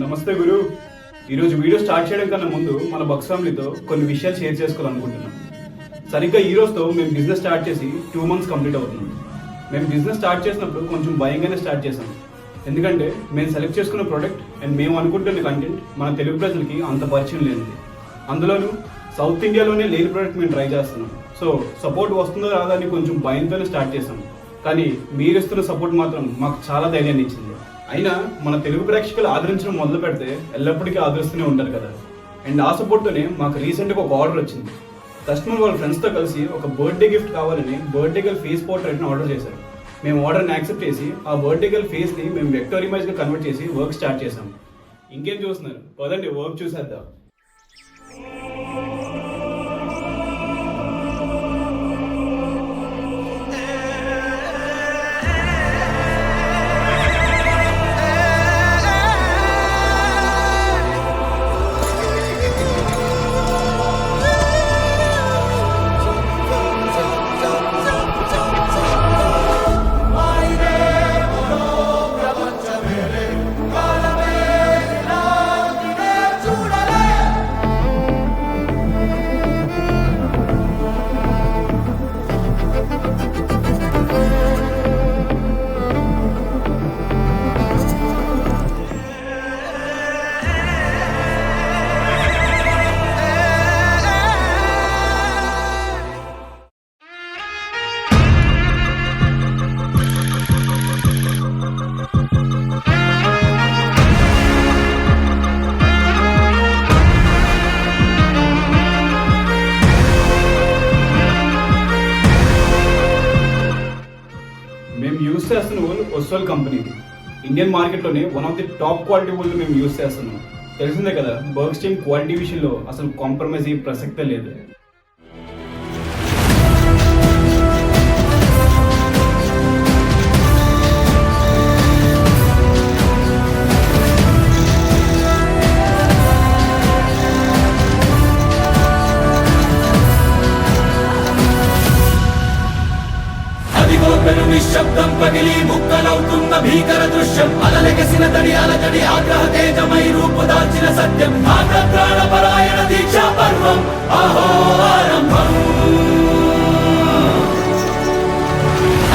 నమస్తే గురు. ఈరోజు video start చేయడం కన్నా ముందు మన బక్స్ ఫ్యామిలీతో కొన్ని విషయాలు షేర్ చేసుకోవాలనుకుంటున్నాం. సరిగ్గా ఈ రోజుతో మేము బిజినెస్ స్టార్ట్ చేసి 2 months కంప్లీట్ అవుతున్నాం. మేము బిజినెస్ స్టార్ట్ చేసినప్పుడు కొంచెం భయంగానే స్టార్ట్ చేసాం. ఎందుకంటే మేము సెలెక్ట్ చేసుకున్న ప్రోడక్ట్ అండ్ మేము అనుకుంటున్న కంటెంట్ మన తెలుగు ప్రజలకి అంత పరిచయం లేనిది. అందులోనూ సౌత్ ఇండియాలోనే లేని ప్రోడక్ట్ మేము ట్రై చేస్తున్నాం. సో సపోర్ట్ వస్తుందో రాదా అని కొంచెం భయంతోనే స్టార్ట్ చేసాం. కానీ మీరు ఇస్తున్న సపోర్ట్ మాత్రం మాకు చాలా ధైర్యాన్ని ఇచ్చింది. అయినా మన తెలుగు ప్రేక్షకులు ఆదరించడం మొదలు పెడితే ఎల్లప్పటికీ ఆదరిస్తూనే ఉంటారు కదా. అండ్ ఆ సపోర్ట్తోనే మాకు రీసెంట్గా ఒక ఆర్డర్ వచ్చింది. కస్టమర్ వాళ్ళ ఫ్రెండ్స్తో కలిసి ఒక బర్త్డే గిఫ్ట్ కావాలని బర్త్డే గర్ల్ ఫేస్ పోర్ట్రేట్ని ఆర్డర్ చేశారు. మేము ఆర్డర్ని యాక్సెప్ట్ చేసి ఆ బర్త్డే గర్ల్ ఫేస్ని మేము వెక్టర్ ఇమేజ్గా కన్వర్ట్ చేసి వర్క్ స్టార్ట్ చేసాం. ఇంకేం చూస్తున్నారు, పదండి వర్క్ చూసేద్దాం. మేము యూస్ చేస్తున్న వూల్ ఒస్వాల్ కంపెనీది. ఇండియన్ మార్కెట్లోనే one of the top quality wool మేము యూస్ చేస్తున్నాం. తెలిసిందే కదా, బర్గ్స్ టీమ్ క్వాలిటీ విషయంలో అసలు కాంప్రమైజ్ అయ్యే ప్రసక్తే లేదు. నిశ్శబ్దం పగిలి ముక్కలవుతున్న భీకర దృశ్యం, అలలెగసిన తడి అలజడి ఆగ్రహ తేజమై రూపుదాల్చిన సత్యం, ప్రాణపరాయణ దీక్షా పర్వం అహో ఆరంభం.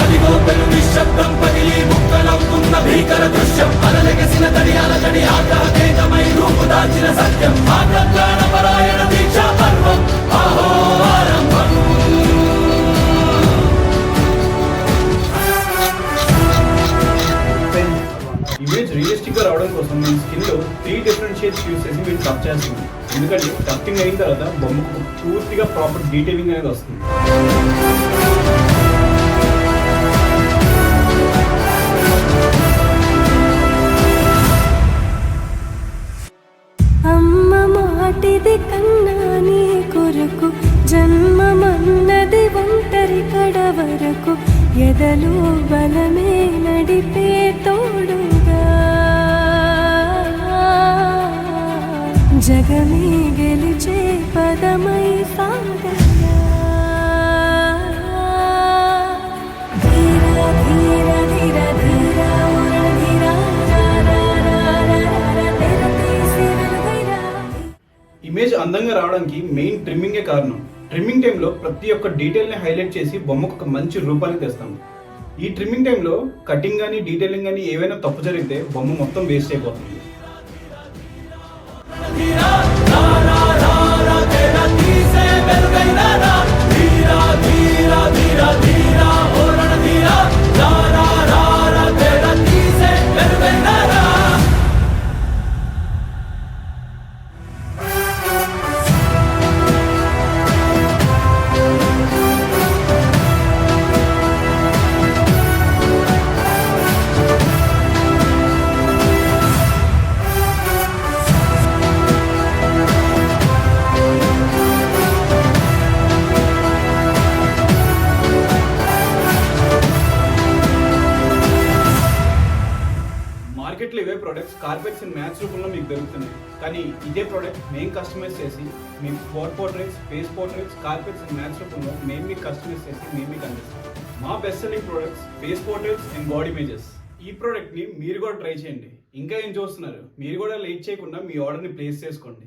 అదిగో పెను నిశ్శబ్దం పగిలి ముక్కలవుతున్న భీకర దృశ్యం, అలలెగసిన తడి అలజడి ఆగ్రహ తేజమై రూపుదాల్చిన సత్యం, ప్రాణపరాయణ దీక్షా పర్వం అహో ఆరంభం. ఇమేజ్ రియలిస్టిక్ గా రావడం కోసం మేము స్కిన్ లో 3 డిఫరెంట్ షేడ్స్ యూస్ చేసి మేము టఫ్ చేస్తున్నాం. ఎందుకంటే టఫింగ్ అయిన తర్వాత బొమ్మకు పూర్తిగా ప్రాపర్ డీటెయిలింగ్ అనేది వస్తుంది. అమ్మ మాటిది కన్నా నీ కొరకు జన్మమన్నది ఒంటరి కడ వరకు, ఎదలు బలమే నడిపే తోడుగా, జగమే గెలిచే పదమై సాగగా. ధీర ధీర ధీర ధీర ధీర ఇమేజ్ అందంగా రావడానికి మెయిన్ ట్రిమ్మింగే కారణం. ట్రిమ్మింగ్ టైంలో ప్రతి ఒక్క డీటెయిల్ని హైలైట్ చేసి బొమ్మకు ఒక మంచి రూపాన్ని తెస్తాం. ఈ ట్రిమ్మింగ్ టైంలో కటింగ్ కానీ డీటెయిలింగ్ కానీ ఏవైనా తప్పు జరిగితే బొమ్మ మొత్తం వేస్ట్ అయిపోతుంది. మార్కెట్లో ఇవే ప్రోడక్ట్స్ కార్పెట్స్ అండ్ మ్యాట్స్ రూపంలో మీకు దొరుకుతున్నాయి. కానీ ఇదే ప్రోడక్ట్ మేము కస్టమైజ్ చేసి మేము portraits, face portraits, carpets and mats రూపంలో మేము మీకు కస్టమైజ్ చేసి మేము మీకు అందిస్తాం. మా best selling products face portraits and body images. ఈ ప్రోడక్ట్ని మీరు కూడా ట్రై చేయండి. ఇంకా ఏం చూస్తున్నారు? మీరు కూడా లేట్ చేయకుండా మీ ఆర్డర్ని ప్లేస్ చేసుకోండి.